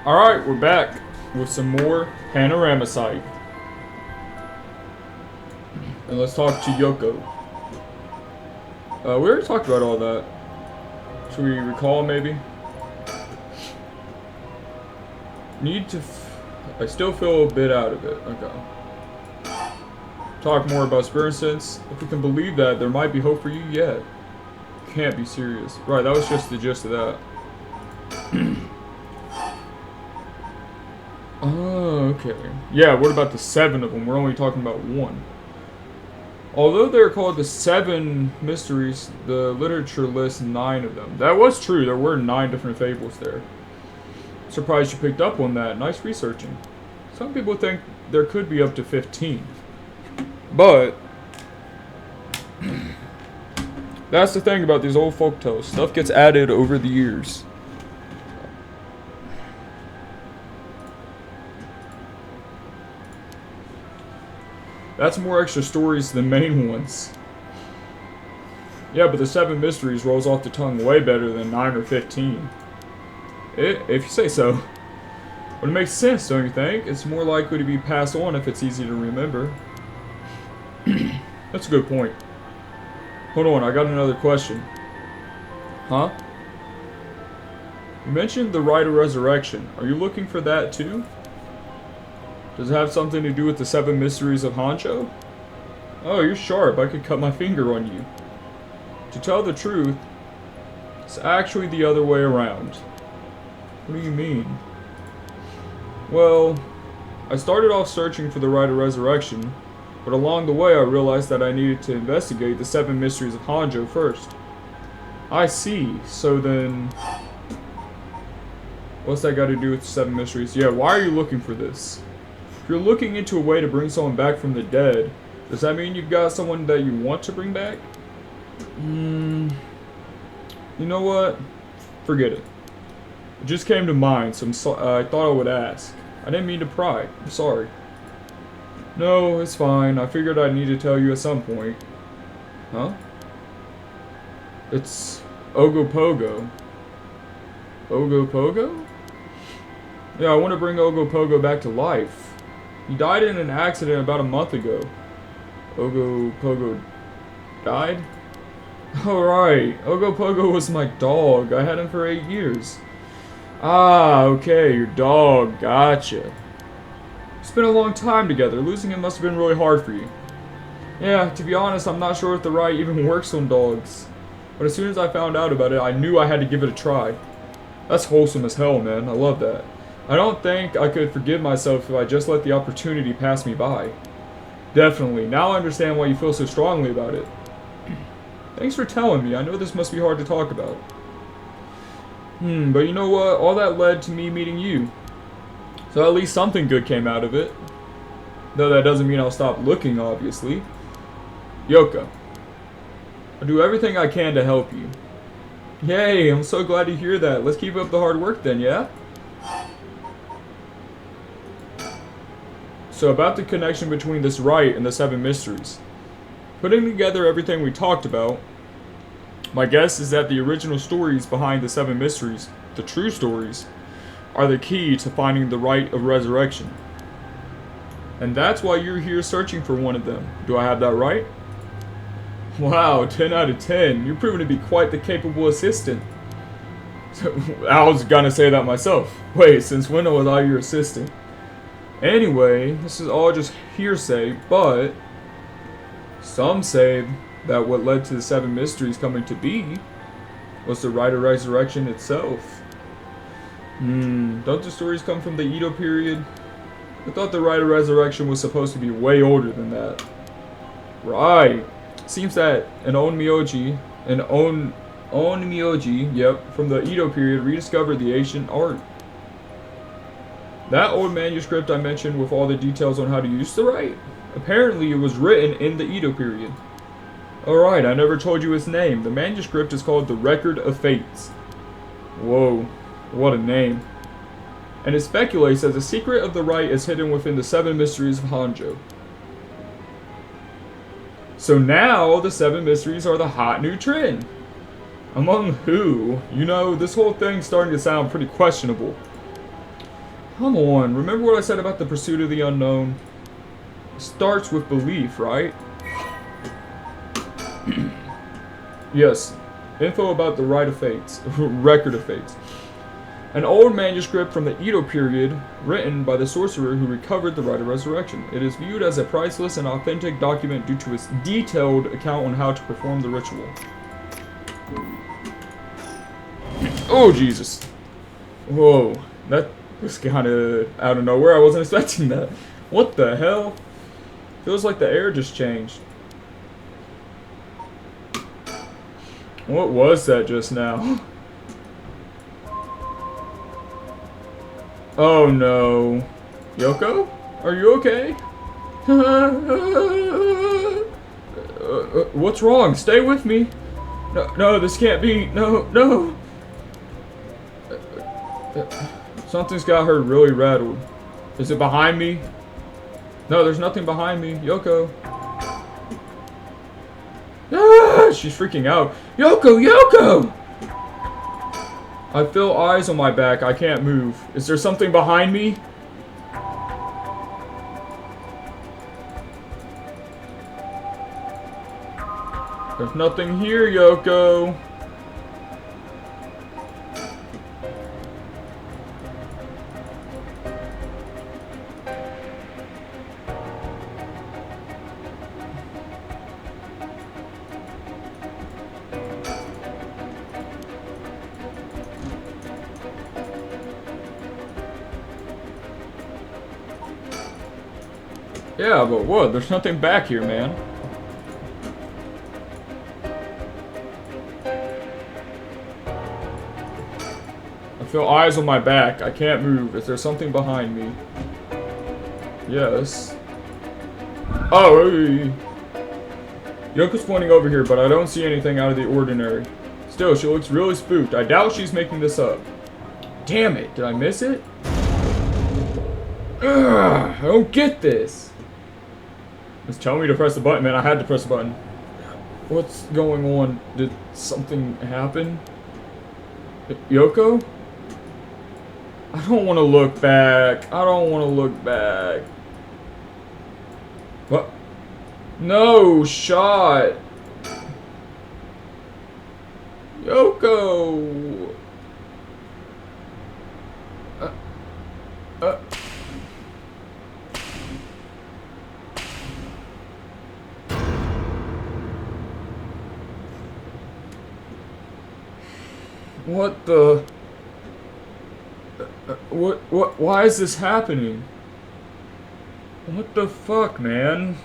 Alright, we're back with some more Panoramasight. And let's talk to Yoko. We already talked about all that. Should we recall, maybe? I still feel a bit out of it. Okay. Talk more about Spirit Sense. If we can believe that, there might be hope for you yet. Can't be serious. Right, that was just the gist of that. Oh, okay. Yeah, what about the 7 of them? We're only talking about 1. Although they're called the 7 mysteries, the literature lists 9 of them. That was true, there were 9 different fables there. Surprised you picked up on that. Nice researching. Some people think there could be up to 15. But that's the thing about these old folktales. Stuff gets added over the years. That's more extra stories than main ones. Yeah, but the 7 mysteries rolls off the tongue way better than 9 or 15. If you say so. But it makes sense, don't you think? It's more likely to be passed on if it's easy to remember. That's a good point. Hold on, I got another question. Huh? You mentioned the Rite of Resurrection. Are you looking for that too? Does it have something to do with the 7 mysteries of Hancho? Oh, you're sharp. I could cut my finger on you. To tell the truth, it's actually the other way around. What do you mean? Well, I started off searching for the Rite of Resurrection, but along the way I realized that I needed to investigate the 7 mysteries of Hanjo first. I see. So then, what's that got to do with the 7 mysteries? Yeah, why are you looking for this? If you're looking into a way to bring someone back from the dead, does that mean you've got someone that you want to bring back? You know what? Forget it. It just came to mind, so I thought I would ask. I didn't mean to pry. I'm sorry. No, it's fine. I figured I'd need to tell you at some point. Huh? It's Ogopogo. Ogopogo? Yeah, I want to bring Ogopogo back to life. He died in an accident about a month ago. Ogopogo died? Alright, Ogopogo was my dog. I had him for 8 years. Ah, okay, your dog. Gotcha. It's been a long time together. Losing him must have been really hard for you. Yeah, to be honest, I'm not sure if the Rite even works on dogs. But as soon as I found out about it, I knew I had to give it a try. That's wholesome as hell, man. I love that. I don't think I could forgive myself if I just let the opportunity pass me by. Definitely. Now I understand why you feel so strongly about it. Thanks for telling me. I know this must be hard to talk about. But you know what? All that led to me meeting you. So at least something good came out of it. Though that doesn't mean I'll stop looking, obviously. Yoko. I'll do everything I can to help you. Yay, I'm so glad to hear that. Let's keep up the hard work then, yeah? So about the connection between this Rite and the 7 mysteries. Putting together everything we talked about, my guess is that the original stories behind the 7 mysteries, the true stories, are the key to finding the Rite of Resurrection. And that's why you're here searching for one of them. Do I have that right? Wow, 10 out of 10. You're proving to be quite the capable assistant. I was gonna say that myself. Wait, since when was I your assistant? Anyway, this is all just hearsay, but some say that what led to the 7 mysteries coming to be was the Rite of Resurrection itself. Don't the stories come from the Edo period? I thought the Rite of Resurrection was supposed to be way older than that. Right. Seems that an Onmyoji, from the Edo period rediscovered the ancient art. That old manuscript I mentioned with all the details on how to use the Rite? Apparently it was written in the Edo period. Alright, I never told you its name. The manuscript is called the Record of Fates. Whoa, what a name. And it speculates that the secret of the Rite is hidden within the 7 mysteries of Hanjo. So now the 7 mysteries are the hot new trend. Among who? You know, this whole thing's starting to sound pretty questionable. Come on, remember what I said about the pursuit of the unknown? It starts with belief, right? Yes. Info about the Rite of Fates. Record of Fates. An old manuscript from the Edo period, written by the sorcerer who recovered the Rite of Resurrection. It is viewed as a priceless and authentic document due to its detailed account on how to perform the ritual. Oh, Jesus. Whoa. That was kind of out of nowhere. I wasn't expecting that. What the hell? Feels like the air just changed. What was that just now? Oh no. Yoko? Are you okay? What's wrong? Stay with me. No, this can't be. No. Something's got her really rattled. Is it behind me? No, there's nothing behind me. Yoko. Ah, she's freaking out. Yoko! I feel eyes on my back. I can't move. Is there something behind me? There's nothing here, Yoko. Yeah, but what? There's nothing back here, man. I feel eyes on my back. I can't move. Is there something behind me? Yes. Oh, hey. Yoko's pointing over here, but I don't see anything out of the ordinary. Still, she looks really spooked. I doubt she's making this up. Damn it. Did I miss it? Ugh, I don't get this. It's telling me to press the button, man. I had to press the button. What's going on? Did something happen? Yoko? I don't want to look back. I don't want to look back. What? No shot. Yoko. What the? What? Why is this happening? What the fuck, man?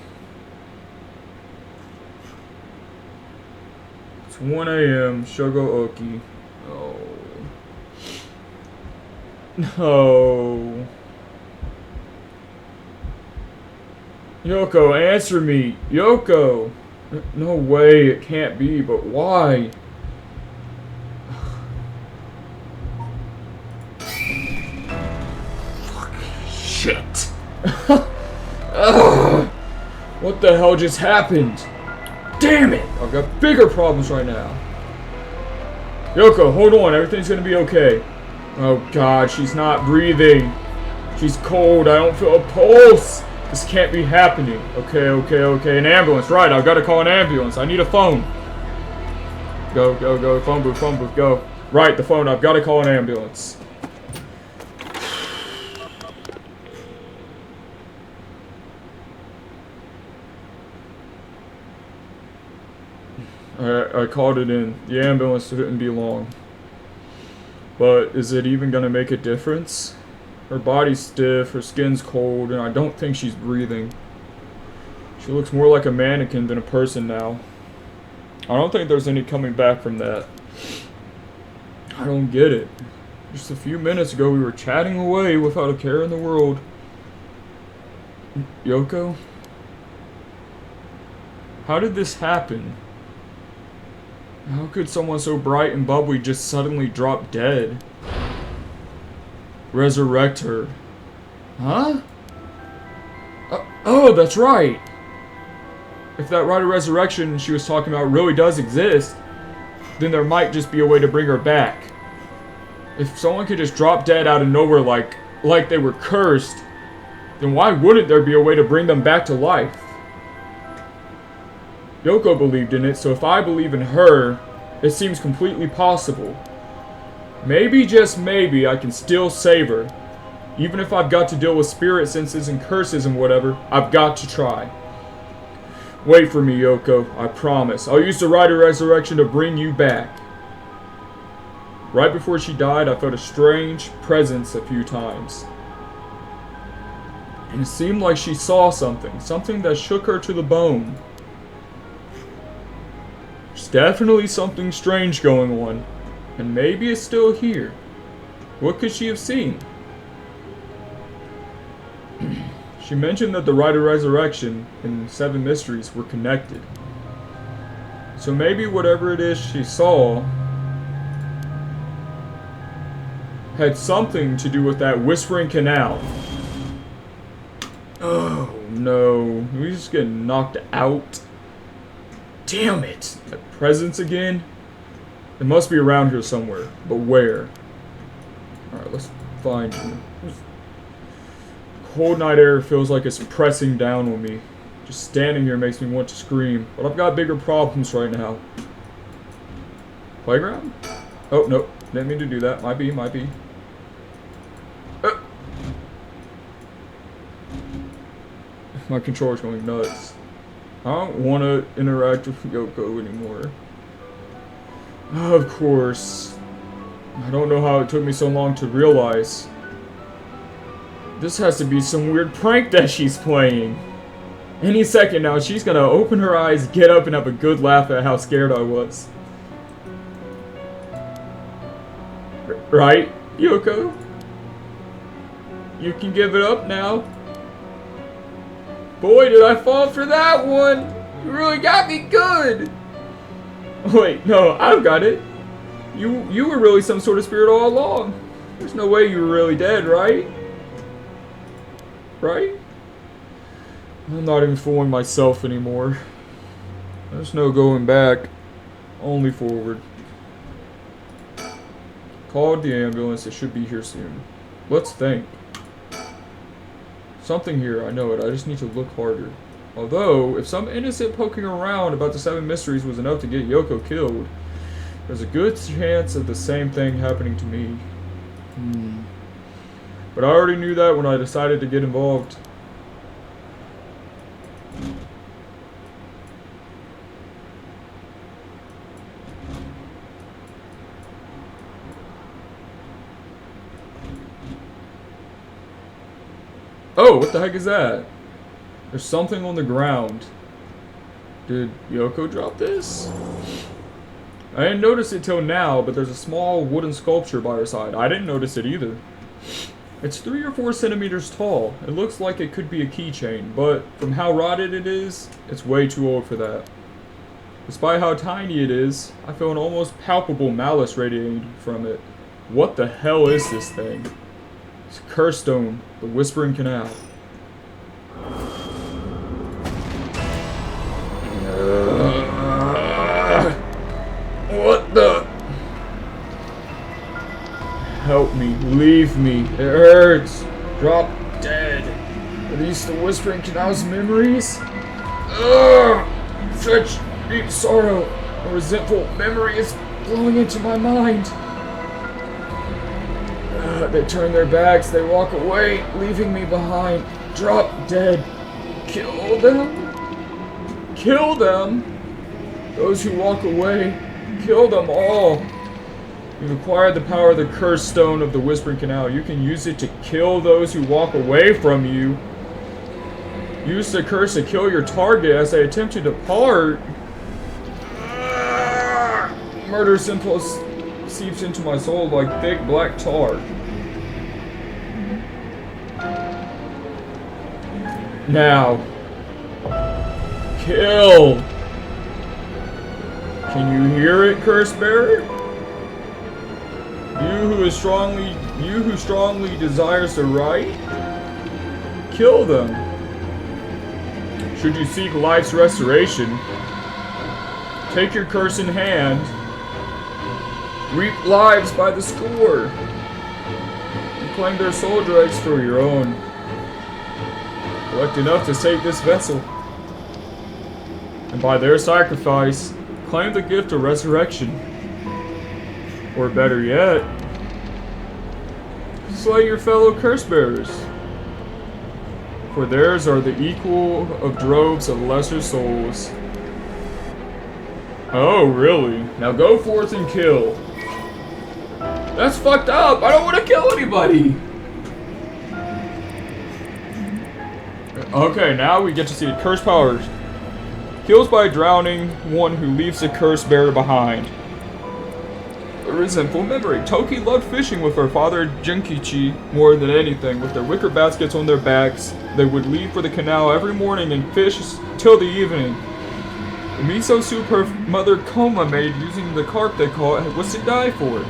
It's 1 a.m. Shogo Oki. Oh. No. Yoko, answer me. Yoko. No way, it can't be, but why? Shit. What the hell just happened? Damn it! I've got bigger problems right now. Yoko, hold on. Everything's gonna be okay. Oh god, she's not breathing. She's cold. I don't feel a pulse. This can't be happening. Okay. An ambulance. Right, I've got to call an ambulance. I need a phone. Go. Phone booth, go. Right, the phone. I've got to call an ambulance. I called it in. The ambulance shouldn't be long. But is it even gonna make a difference? Her body's stiff, her skin's cold, and I don't think she's breathing. She looks more like a mannequin than a person now. I don't think there's any coming back from that. I don't get it. Just a few minutes ago we were chatting away without a care in the world. Yoko? How did this happen? How could someone so bright and bubbly just suddenly drop dead? Resurrect her. Huh? Oh, that's right! If that Rite of Resurrection she was talking about really does exist, then there might just be a way to bring her back. If someone could just drop dead out of nowhere like like they were cursed, then why wouldn't there be a way to bring them back to life? Yoko believed in it, so if I believe in her, it seems completely possible. Maybe, just maybe, I can still save her. Even if I've got to deal with spirit senses and curses and whatever, I've got to try. Wait for me, Yoko. I promise. I'll use the Rite of Resurrection to bring you back. Right before she died, I felt a strange presence a few times. And it seemed like she saw something. Something that shook her to the bone. There's definitely something strange going on. And maybe it's still here. What could she have seen? She mentioned that the Rite of Resurrection and 7 Mysteries were connected. So maybe whatever it is she saw had something to do with that Whispering Canal. Oh no, we just get knocked out. Damn it! That presence again? It must be around here somewhere, but where? Alright, let's find you. Cold night air feels like it's pressing down on me. Just standing here makes me want to scream, but I've got bigger problems right now. Playground? Oh, nope. Didn't mean to do that. Might be. My controller's going nuts. I don't want to interact with Yoko anymore. Of course. I don't know how it took me so long to realize. This has to be some weird prank that she's playing. Any second now, she's gonna open her eyes, get up, and have a good laugh at how scared I was. Right, Yoko? You can give it up now. Boy, did I fall for that one! You really got me good! Wait, no, I've got it. You were really some sort of spirit all along. There's no way you were really dead, right? Right? I'm not even fooling myself anymore. There's no going back. Only forward. Called the ambulance. It should be here soon. Let's think. Something here. I know it. I just need to look harder. Although, if some innocent poking around about the 7 Mysteries was enough to get Yoko killed, there's a good chance of the same thing happening to me. But I already knew that when I decided to get involved. Oh, what the heck is that? There's something on the ground. Did Yoko drop this? I didn't notice it till now, but there's a small wooden sculpture by her side. I didn't notice it either. It's 3 or 4 centimeters tall. It looks like it could be a keychain, but from how rotted it is, it's way too old for that. Despite how tiny it is, I feel an almost palpable malice radiating from it. What the hell is this thing? It's a curse stone, the Whispering Canal. What the? Help me, leave me, it hurts. Drop dead. Are these the Whispering Canal's memories? Ugh! Such deep sorrow. A resentful memory is flowing into my mind. They turn their backs, they walk away, leaving me behind. Drop dead. Kill them? Kill them? Those who walk away, kill them all. You've acquired the power of the cursed stone of the Whispering Canal. You can use it to kill those who walk away from you. Use the curse to kill your target as they attempt to depart. Murderous impulse seeps into my soul like thick black tar. Now, kill. Can you hear it, curse bearer? You who strongly desires the right, kill them. Should you seek life's restoration, take your curse in hand, reap lives by the score. You claim their soul dregs for your own. Collect enough to save this vessel. And by their sacrifice, claim the gift of resurrection. Or better yet, slay your fellow curse bearers. For theirs are the equal of droves of lesser souls. Oh, really? Now go forth and kill. That's fucked up! I don't want to kill anybody! Okay, now we get to see the curse powers. Kills by drowning one who leaves the curse bearer behind. A resentful memory. Toki loved fishing with her father Junkichi more than anything. With their wicker baskets on their backs, they would leave for the canal every morning and fish till the evening. The miso soup her mother Koma made using the carp they caught was to die for.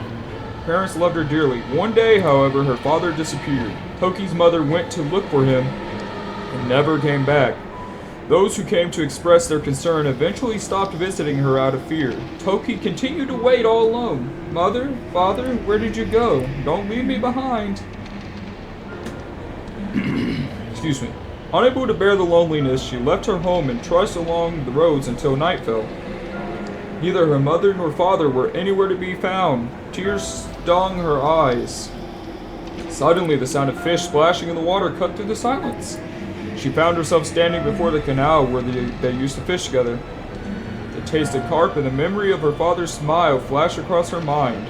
Parents loved her dearly. One day, however, her father disappeared. Toki's mother went to look for him and never came back. Those who came to express their concern eventually stopped visiting her out of fear. Toki continued to wait all alone. Mother, father, where did you go? Don't leave me behind. Excuse me. Unable to bear the loneliness, she left her home and trudged along the roads until night fell. Neither her mother nor father were anywhere to be found. Tears stung her eyes. Suddenly, the sound of fish splashing in the water cut through the silence. She found herself standing before the canal where they used to fish together. The taste of carp and the memory of her father's smile flashed across her mind.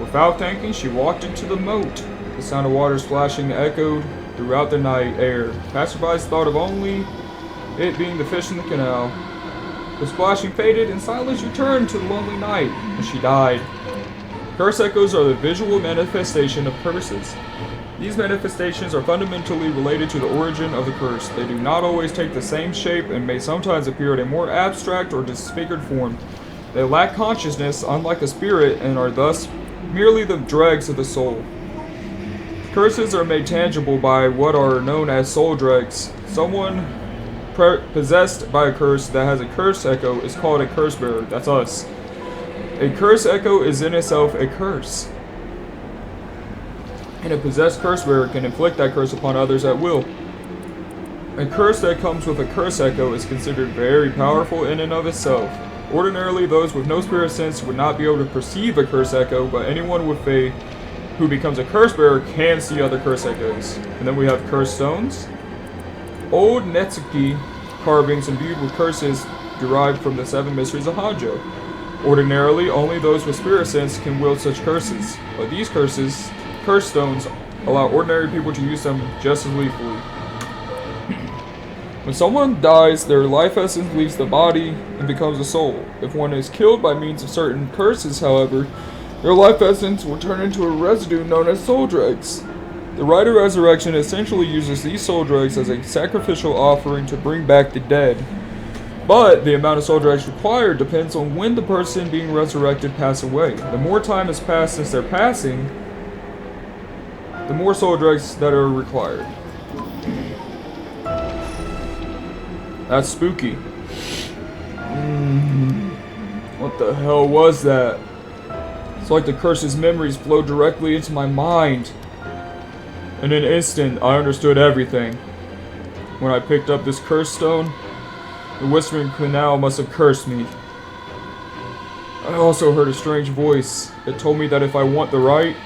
Without thinking, she walked into the moat. The sound of water splashing echoed throughout the night air. Passersby thought of only it being the fish in the canal. The splashing faded, and silence returned to the lonely night, and she died. Curse echoes are the visual manifestation of curses. These manifestations are fundamentally related to the origin of the curse. They do not always take the same shape and may sometimes appear in a more abstract or disfigured form. They lack consciousness, unlike a spirit, and are thus merely the dregs of the soul. Curses are made tangible by what are known as soul dregs. Someone possessed by a curse that has a curse echo is called a curse bearer. That's us. A curse echo is in itself a curse. And a possessed curse bearer can inflict that curse upon others at will. A curse that comes with a curse echo is considered very powerful in and of itself. Ordinarily, those with no spirit sense would not be able to perceive a curse echo, but anyone who becomes a curse bearer can see other curse echoes. And then we have curse stones. Old Netsuki carvings imbued with curses derived from the 7 mysteries of Hanjo. Ordinarily, only those with spirit sense can wield such curses, but these curse stones allow ordinary people to use them just as lethally. When someone dies, their life essence leaves the body and becomes a soul. If one is killed by means of certain curses, however, their life essence will turn into a residue known as soul dregs. The rite of resurrection essentially uses these soul dregs as a sacrificial offering to bring back the dead. But the amount of soul dregs required depends on when the person being resurrected passes away. The more time has passed since their passing, the more soul dregs that are required. That's spooky. What the hell was that? It's like the curse's memories flow directly into my mind. In an instant, I understood everything. When I picked up this curse stone, the Whispering Canal must have cursed me. I also heard a strange voice that told me that if I want the right,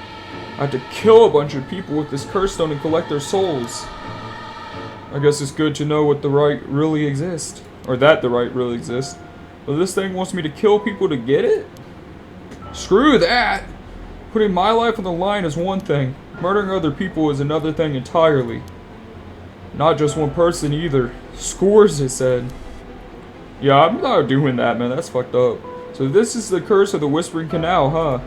I have to kill a bunch of people with this curse stone and collect their souls. I guess it's good to know what the right really exists. Or that the right really exists. But this thing wants me to kill people to get it? Screw that! Putting my life on the line is one thing. Murdering other people is another thing entirely. Not just one person either. Scores, it said. Yeah, I'm not doing that, man. That's fucked up. So this is the curse of the Whispering Canal, huh?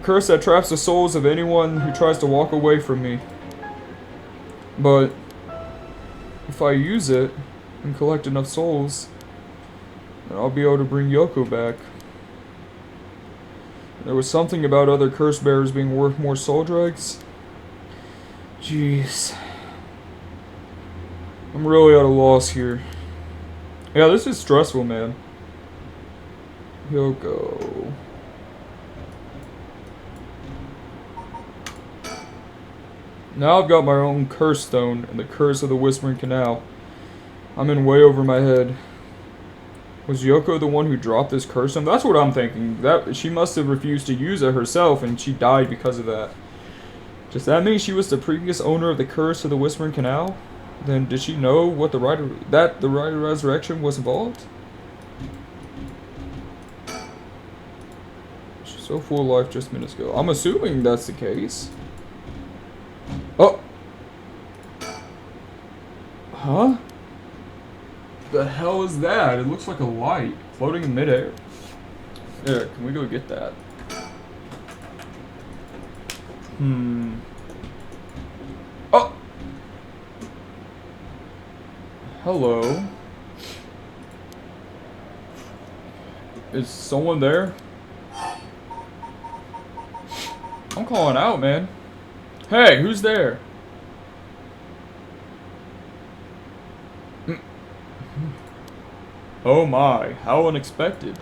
Curse that traps the souls of anyone who tries to walk away from me. But if I use it and collect enough souls, then I'll be able to bring Yoko back. There was something about other curse bearers being worth more soul dregs. Jeez. I'm really at a loss here. Yeah, this is stressful, man. Yoko. Now I've got my own curse stone and the curse of the Whispering Canal. I'm in way over my head. Was Yoko the one who dropped this curse stone? That's what I'm thinking. That she must have refused to use it herself and she died because of that. Does that mean she was the previous owner of the curse of the Whispering Canal? Then did she know what the rite of resurrection was involved? She's so full of life just minutes ago. I'm assuming that's the case. Oh! Huh? The hell is that? It looks like a light floating in midair. Yeah, can we go get that? Oh! Hello. Is someone there? I'm calling out, man. Hey, who's there? Oh my, how unexpected.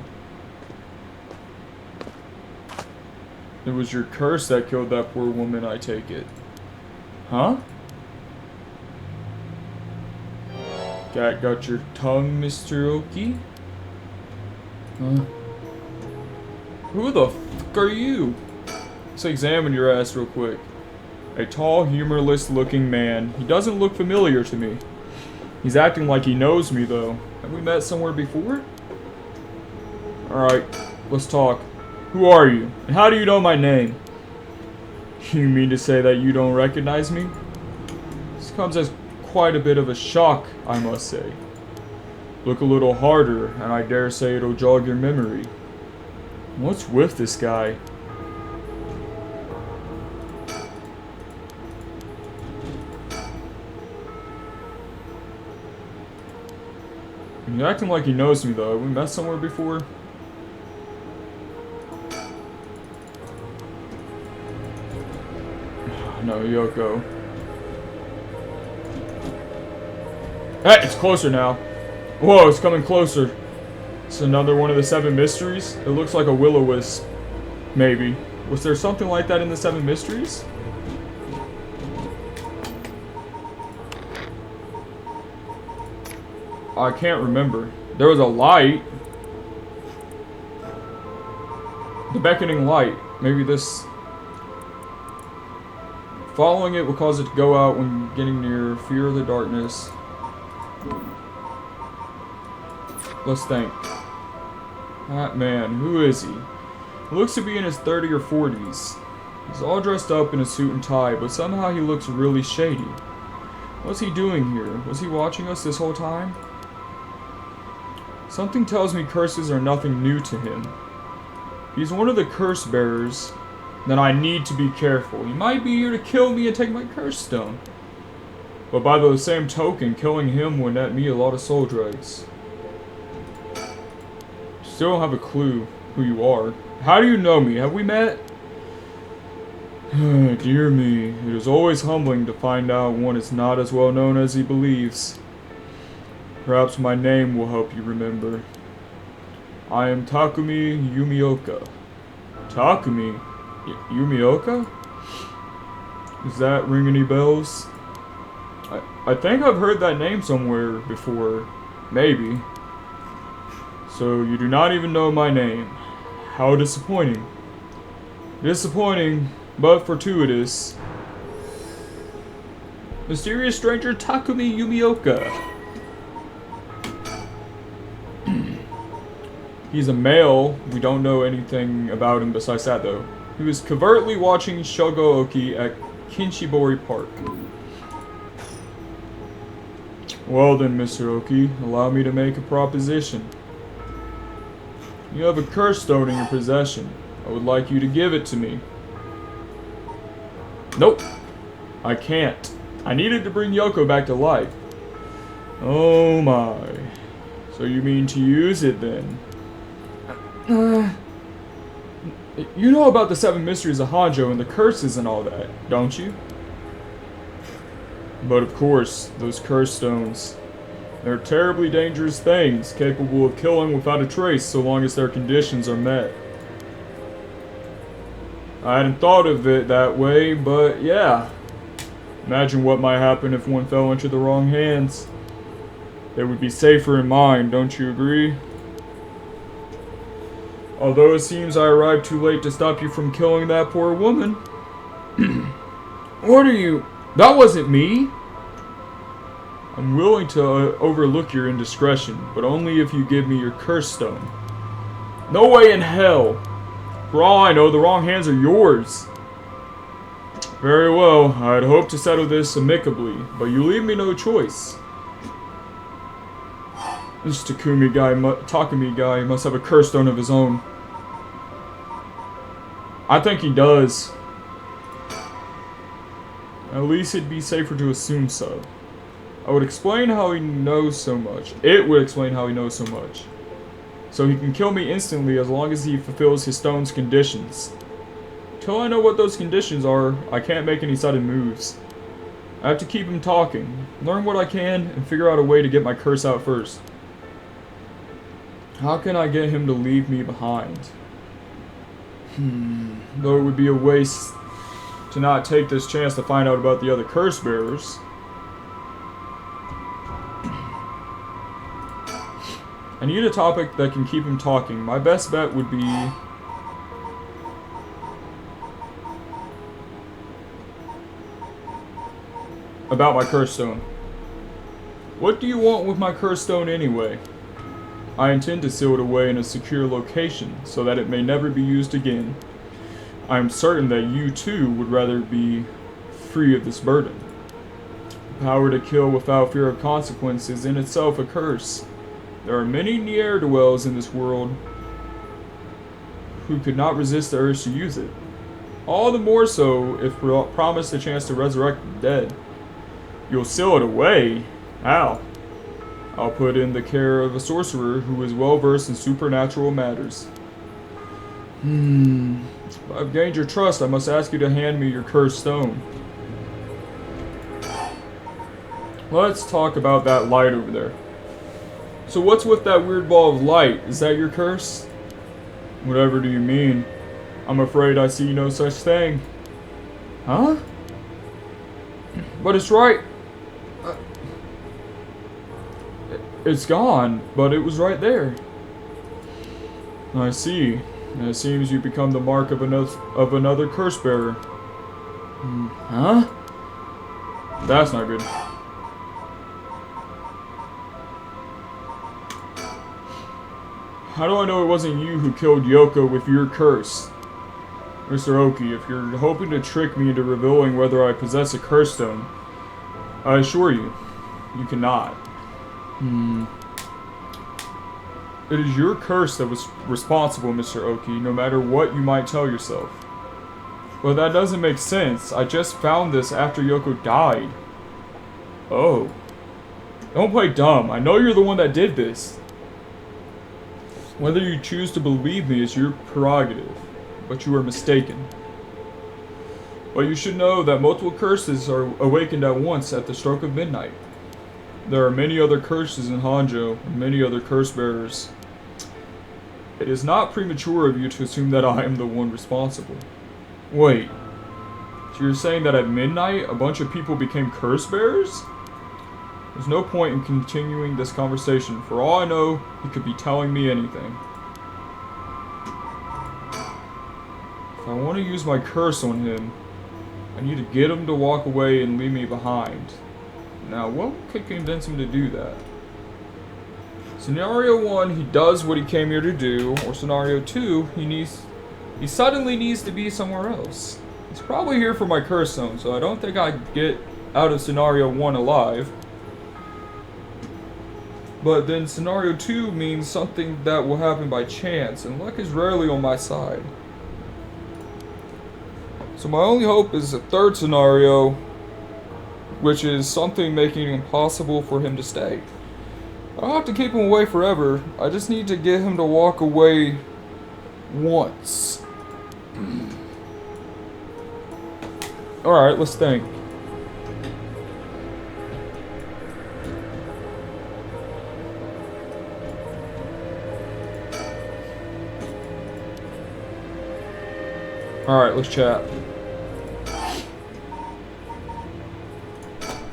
It was your curse that killed that poor woman, I take it. Huh? Got your tongue, Mr. Oki? Huh? Who the fuck are you? Let's examine your ass real quick. A tall, humorless looking man. He doesn't look familiar to me. He's acting like he knows me though. Have we met somewhere before? Alright, let's talk. Who are you? And how do you know my name? You mean to say that you don't recognize me? This comes as quite a bit of a shock, I must say. Look a little harder, and I dare say it'll jog your memory. What's with this guy? He's acting like he knows me though. Have we met somewhere before? No, Yoko. Hey, it's closer now. Whoa, it's coming closer. It's another one of the 7 mysteries. It looks like a will-o-wisp. Maybe. Was there something like that in the 7 mysteries? I can't remember. There was a light. The beckoning light. Maybe this... Following it will cause it to go out when getting near. Fear of the darkness. Let's think. That man, who is he? He looks to be in his 30s or 40s. He's all dressed up in a suit and tie, but somehow he looks really shady. What's he doing here? Was he watching us this whole time? Something tells me curses are nothing new to him. If he's one of the curse bearers, then I need to be careful. He might be here to kill me and take my curse stone. But by the same token, killing him would net me a lot of soul dregs. Still don't have a clue who you are. How do you know me? Have we met? Dear me, it is always humbling to find out one is not as well known as he believes. Perhaps my name will help you remember. I am Takumi Yumioka. Takumi? Yumioka? Does that ring any bells? I think I've heard that name somewhere before. Maybe. So you do not even know my name. How disappointing. Disappointing, but fortuitous. Mysterious stranger Takumi Yumioka. He's a male. We don't know anything about him besides that, though. He was covertly watching Shogo Oki at Kinshibori Park. Well then, Mr. Oki, allow me to make a proposition. You have a curse stone in your possession. I would like you to give it to me. Nope. I can't. I needed to bring Yoko back to life. Oh my. So you mean to use it then? You know about the 7 mysteries of Hanjo and the curses and all that, don't you? But of course, those curse stones. They're terribly dangerous things, capable of killing without a trace so long as their conditions are met. I hadn't thought of it that way, but yeah. Imagine what might happen if one fell into the wrong hands. They would be safer in mine, don't you agree? Although it seems I arrived too late to stop you from killing that poor woman. What are you... That wasn't me! I'm willing to overlook your indiscretion, but only if you give me your curse stone. No way in hell! For all I know, the wrong hands are yours. Very well, I'd hoped to settle this amicably, but you leave me no choice. This Takumi guy must have a curse stone of his own. I think he does. At least it'd be safer to assume so. I would explain how he knows so much. It would explain how he knows so much. So he can kill me instantly as long as he fulfills his stone's conditions. Till I know what those conditions are, I can't make any sudden moves. I have to keep him talking, learn what I can, and figure out a way to get my curse out first. How can I get him to leave me behind? Though it would be a waste to not take this chance to find out about the other curse bearers. I need a topic that can keep him talking. My best bet would be... about my curse stone. What do you want with my curse stone anyway? I intend to seal it away in a secure location so that it may never be used again. I am certain that you too would rather be free of this burden. The power to kill without fear of consequence is in itself a curse. There are many ne'er-do-wells in this world who could not resist the urge to use it. All the more so if promised a chance to resurrect the dead. You'll seal it away? How? I'll put in the care of a sorcerer who is well versed in supernatural matters. If I've gained your trust, I must ask you to hand me your cursed stone. Let's talk about that light over there. So what's with that weird ball of light? Is that your curse? Whatever do you mean? I'm afraid I see no such thing. Huh? But it's right. It's gone, but it was right there. I see. And it seems you become the mark of another curse bearer. Huh? That's not good. How do I know it wasn't you who killed Yoko with your curse? Mr. Oki, if you're hoping to trick me into revealing whether I possess a curse stone, I assure you, you cannot. It is your curse that was responsible, Mr. Oki, no matter what you might tell yourself. Well, that doesn't make sense. I just found this after Yoko died. Oh. Don't play dumb. I know you're the one that did this. Whether you choose to believe me is your prerogative, but you are mistaken. But you should know that multiple curses are awakened at once at the stroke of midnight. There are many other curses in Hanjo, and many other curse bearers. It is not premature of you to assume that I am the one responsible. Wait, so you're saying that at midnight, a bunch of people became curse bearers? There's no point in continuing this conversation. For all I know, he could be telling me anything. If I want to use my curse on him, I need to get him to walk away and leave me behind. Now, what could convince him to do that? Scenario 1, he does what he came here to do. Or scenario 2, he suddenly needs to be somewhere else. He's probably here for my curse zone, so I don't think I'd get out of scenario 1 alive. But then scenario 2 means something that will happen by chance, and luck is rarely on my side. So my only hope is a third scenario, which is something making it impossible for him to stay. I don't have to keep him away forever. I just need to get him to walk away once. Alright, let's think. Alright, let's chat.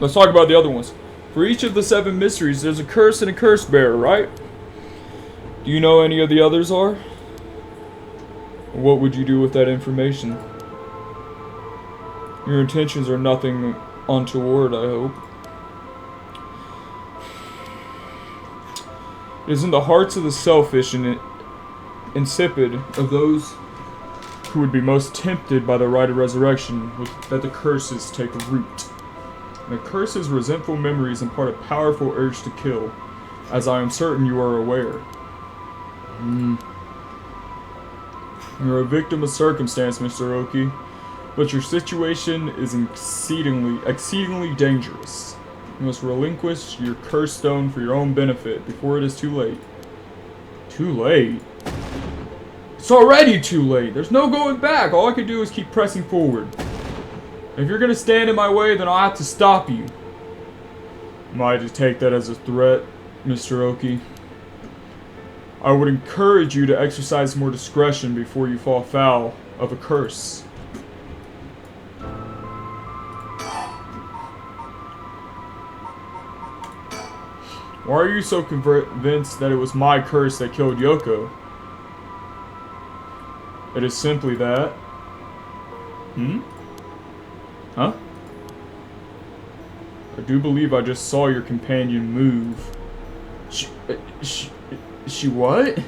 let's talk about the other ones. For each of the 7 mysteries, there's a curse and a curse bearer, right? Do you know any of the others are? What would you do with that information? Your intentions are nothing untoward, I hope. It is in the hearts of the selfish and insipid of those who would be most tempted by the rite of resurrection that the curses take root. And the curses' resentful memories impart a powerful urge to kill, as I am certain you are aware. You're a victim of circumstance, Mr. Oki, but your situation is exceedingly dangerous. You must relinquish your curse stone for your own benefit before it is too late. Too late? It's already too late! There's no going back! All I can do is keep pressing forward. If you're gonna stand in my way, then I'll have to stop you. Might you take that as a threat, Mr. Oki? I would encourage you to exercise more discretion before you fall foul of a curse. Why are you so convinced that it was my curse that killed Yoko? It is simply that. Huh? I do believe I just saw your companion move. She what?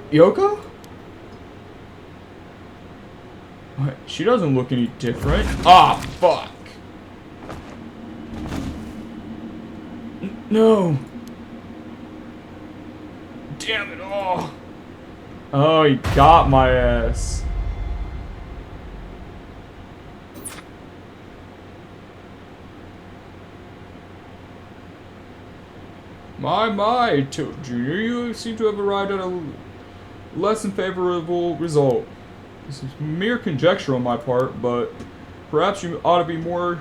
Yoko? What? She doesn't look any different. Ah, fuck. No. Damn it all. Oh, he got my ass. My, Junior, you seem to have arrived at a less than favorable result. This is mere conjecture on my part, but perhaps you ought to be more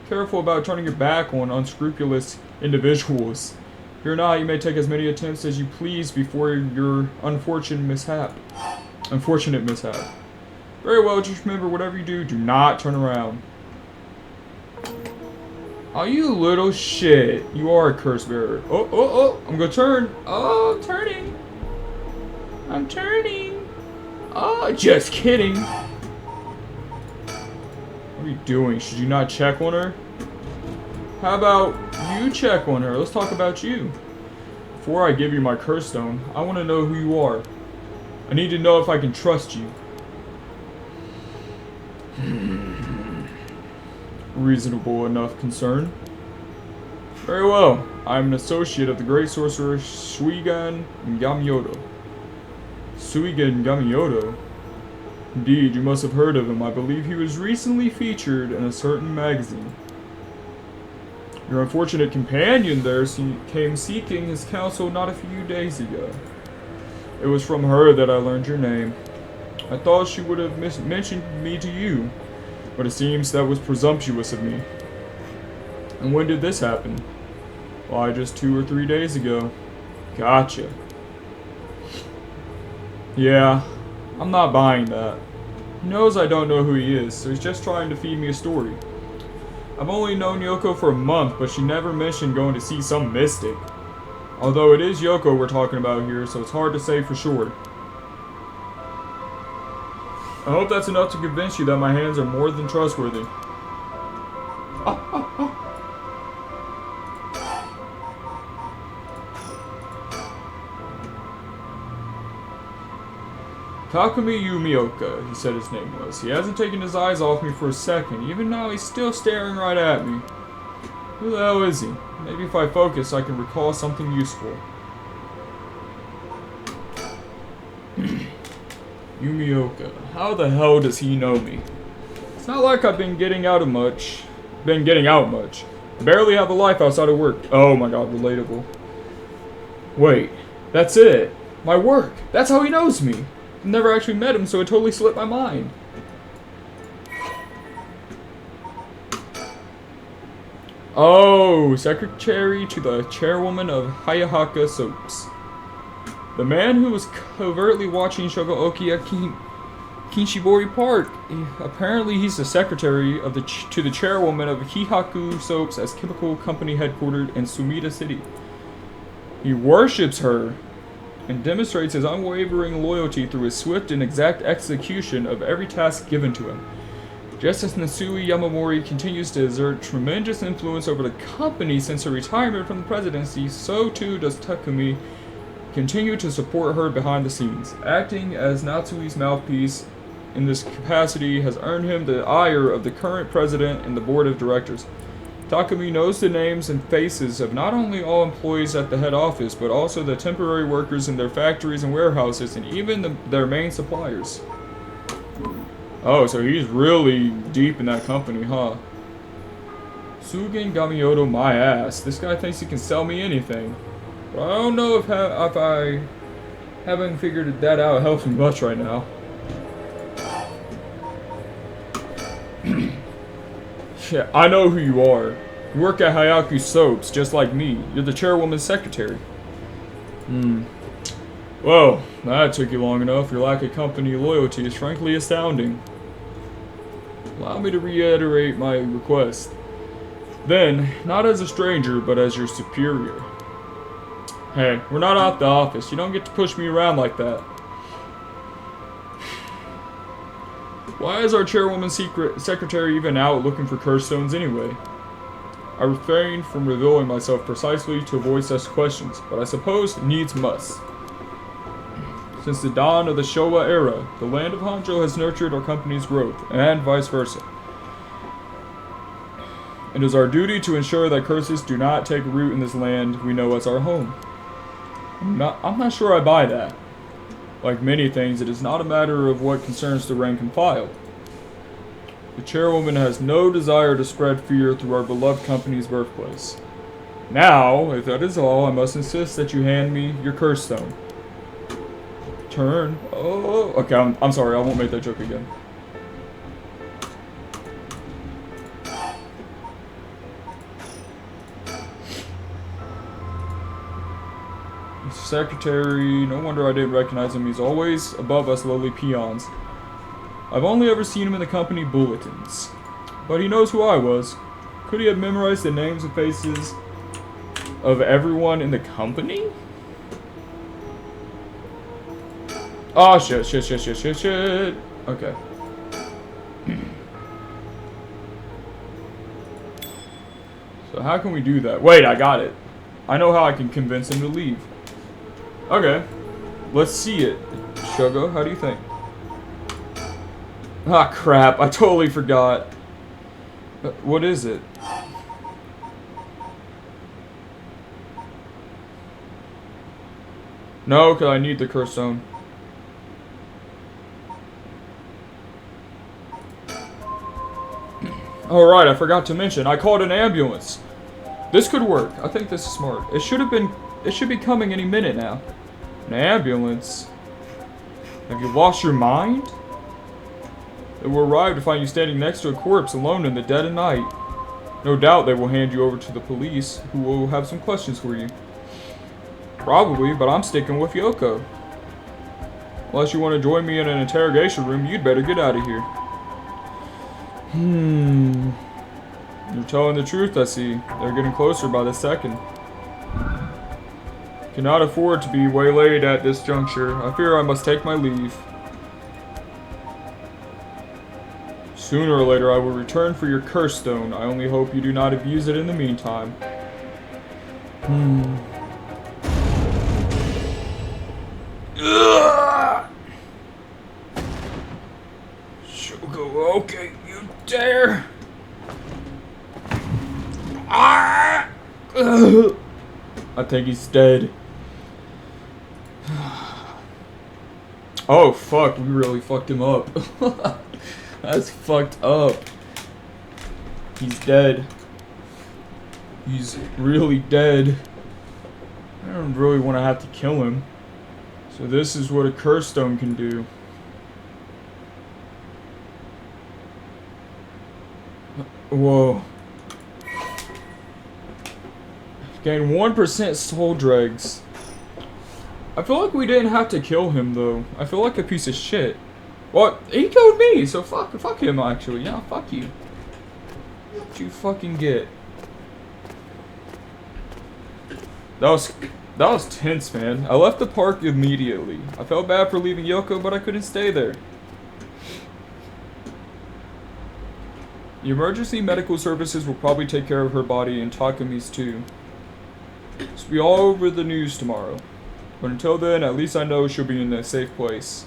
careful about turning your back on unscrupulous individuals. Fear not, you may take as many attempts as you please before your unfortunate mishap. Very well, just remember, whatever you do, do not turn around. Oh, you little shit. You are a curse bearer. Oh, I'm gonna turn. Oh, I'm turning. I'm turning. Oh, just kidding. What are you doing? Should you not check on her? How about you check on her? Let's talk about you. Before I give you my curse stone, I want to know who you are. I need to know if I can trust you. Reasonable enough concern. Very well. I am an associate of the great sorcerer Suigan Gamyoto. Suigan Gamyoto? Indeed, you must have heard of him. I believe he was recently featured in a certain magazine. Your unfortunate companion there came seeking his counsel not a few days ago. It was from her that I learned your name. I thought she would have mentioned me to you, but it seems that was presumptuous of me. And when did this happen? Why, just 2 or 3 days ago. Gotcha. Yeah, I'm not buying that. He knows I don't know who he is, so he's just trying to feed me a story. I've only known Yoko for a month, but she never mentioned going to see some mystic. Although it is Yoko we're talking about here, so it's hard to say for sure. I hope that's enough to convince you that my hands are more than trustworthy. Takumi Yumioka, he said his name was. He hasn't taken his eyes off me for a second. Even now, he's still staring right at me. Who the hell is he? Maybe if I focus, I can recall something useful. Yumioka. How the hell does he know me? It's not like I've been getting out much. I barely have a life outside of work. Oh my god, relatable. Wait, that's it. My work. That's how he knows me. I've never actually met him, so it totally slipped my mind. Oh, secretary to the chairwoman of Hayahaka Soaps. The man who was covertly watching Shogooki Kinshibori Park. Apparently, he's the secretary of to the chairwoman of Hihaku Soaps as chemical company headquartered in Sumida City. He worships her and demonstrates his unwavering loyalty through his swift and exact execution of every task given to him. Just as Nasui Yamamori continues to exert tremendous influence over the company since her retirement from the presidency, so too does Takumi continue to support her behind the scenes. Acting as Natsui's mouthpiece in this capacity has earned him the ire of the current president and the board of directors. Takumi knows the names and faces of not only all employees at the head office, but also the temporary workers in their factories and warehouses, and even their main suppliers. Oh, so he's really deep in that company, huh? Sugen Gamioto, my ass. This guy thinks he can sell me anything. But I don't know if I haven't figured that out helps me much right now. Yeah, I know who you are. You work at Hayaku Soaps, just like me. You're the chairwoman's secretary. Well, that took you long enough. Your lack of company loyalty is frankly astounding. Allow me to reiterate my request. Then, not as a stranger, but as your superior. Hey, we're not out the office. You don't get to push me around like that. Why is our chairwoman's secretary even out looking for curse stones anyway? I refrain from revealing myself precisely to avoid such questions, but I suppose needs must. Since the dawn of the Showa era, the land of Honjo has nurtured our company's growth, and vice versa. It is our duty to ensure that curses do not take root in this land we know as our home. I'm not sure I buy that. Like many things, it is not a matter of what concerns the rank and file. The chairwoman has no desire to spread fear through our beloved company's birthplace. Now, if that is all, I must insist that you hand me your curse stone. Turn. Oh, okay, I'm sorry, I won't make that joke again. Secretary, no wonder I didn't recognize him. He's always above us lowly peons. I've only ever seen him in the company bulletins. But he knows who I was. Could he have memorized the names and faces of everyone in the company? Oh, shit. Okay. So how can we do that? Wait, I got it. I know how I can convince him to leave. Okay, let's see it. Shogo, how do you think? Ah, crap, I totally forgot. What is it? No, because I need the curse stone. Alright, I forgot to mention, I called an ambulance. This could work. I think this is smart. It should be coming any minute now. An ambulance? Have you lost your mind? It will arrive to find you standing next to a corpse alone in the dead of night. No doubt they will hand you over to the police, who will have some questions for you. Probably, but I'm sticking with Yoko. Unless you want to join me in an interrogation room, you'd better get out of here. You're telling the truth, I see. They're getting closer by the second. Cannot afford to be waylaid at this juncture. I fear I must take my leave. Sooner or later I will return for your curse stone. I only hope you do not abuse it in the meantime. Shogo, okay, you dare. I think he's dead. Oh fuck, we really fucked him up. That's fucked up. He's dead. He's really dead. I don't really want to have to kill him. So this is what a curse stone can do. Whoa. Gain 1% soul dregs. I feel like we didn't have to kill him though. I feel like a piece of shit. What? He killed me, so fuck him, actually. Yeah, fuck you. What you fucking get? That was tense, man. I left the park immediately. I felt bad for leaving Yoko, but I couldn't stay there. The emergency medical services will probably take care of her body and Takami's too. This will be all over the news tomorrow. But until then, at least I know she'll be in a safe place.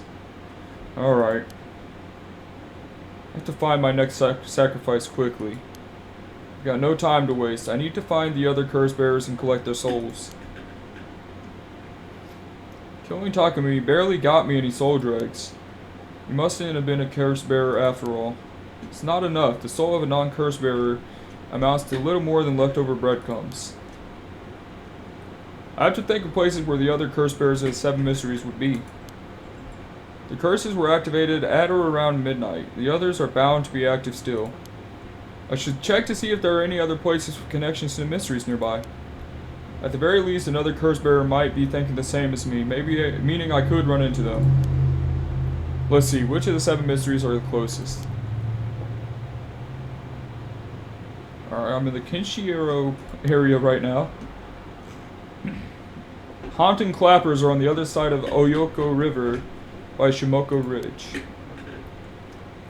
Alright. I have to find my next sacrifice quickly. I've got no time to waste. I need to find the other curse bearers and collect their souls. Killing Takami barely got me any soul dregs. He mustn't have been a curse bearer after all. It's not enough. The soul of a non-curse bearer amounts to little more than leftover breadcrumbs. I have to think of places where the other curse bearers of the 7 mysteries would be. The curses were activated at or around midnight. The others are bound to be active still. I should check to see if there are any other places with connections to the mysteries nearby. At the very least, another curse bearer might be thinking the same as me, maybe meaning I could run into them. Let's see, which of the 7 mysteries are the closest? Alright, I'm in the Kinshiro area right now. Haunting clappers are on the other side of Oyoko River by Shimoko Ridge.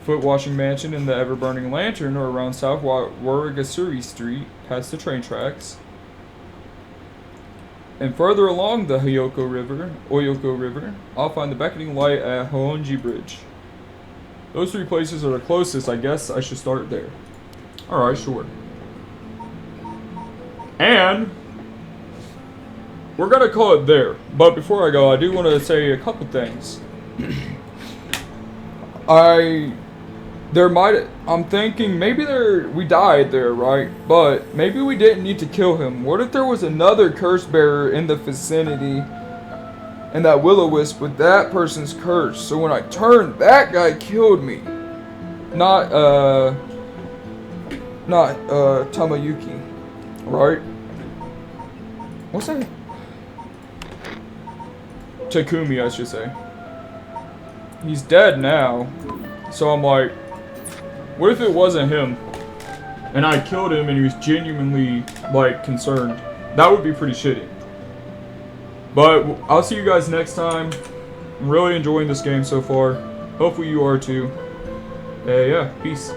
Foot washing mansion and the ever-burning lantern are around South Warigasuri Street, past the train tracks. And further along the Oyoko River, I'll find the beckoning light at Hoonji Bridge. Those 3 places are the closest. I guess I should start there. Alright, sure. And we're gonna call it there. But before I go, I do want to say a couple things. I'm thinking maybe we died there, right? But maybe we didn't need to kill him. What if there was another curse bearer in the vicinity and that will-o-wisp with that person's curse? So when I turned, that guy killed me. Not Tamayuki, right? What's that? Takumi, I should say. He's dead now. So I'm like, what if it wasn't him? And I killed him and he was genuinely, like, concerned. That would be pretty shitty. But I'll see you guys next time. I'm really enjoying this game so far. Hopefully you are too. Yeah, peace.